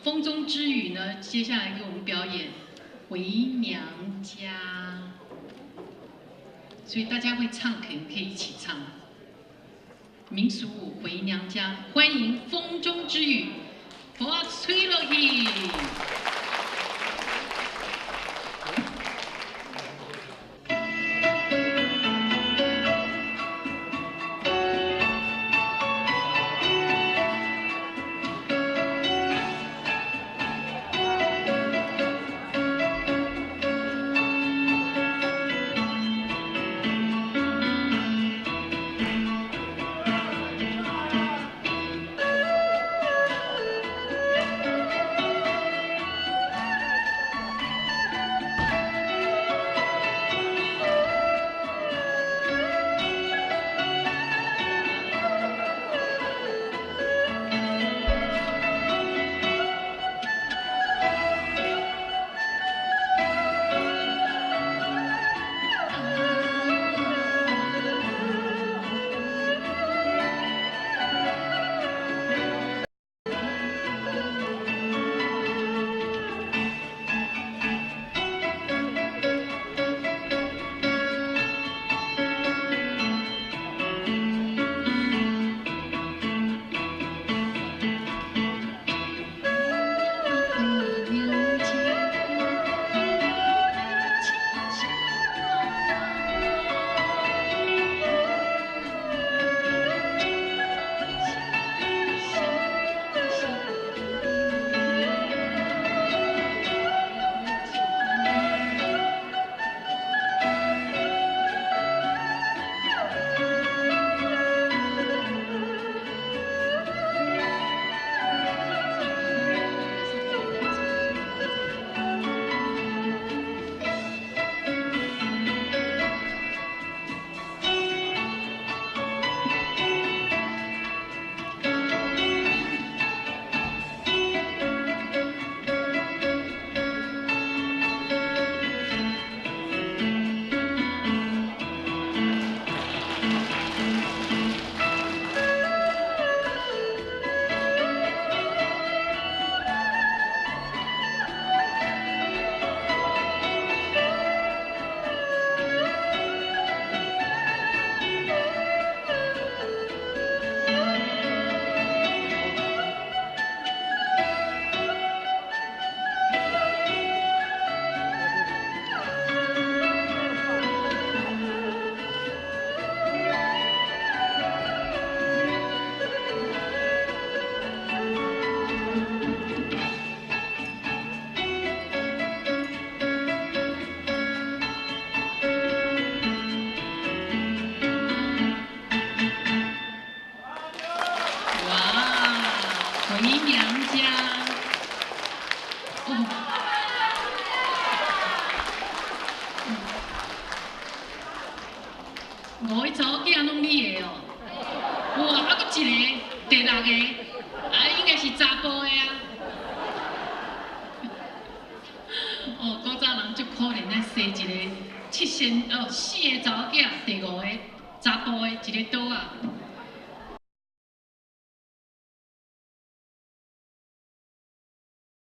风中之雨呢，接下来给我们表演《回娘家》，所以大家会唱，可能可以一起唱民俗舞《回娘家》。欢迎风中之雨，我吹落去。 回娘家，五个查某囝拢你的哦，哇，还佫一个，第六个，应该是查甫的啊。哦，古早人足可怜啊，生一个4个查某囝，第5个查甫的，一个倒啊。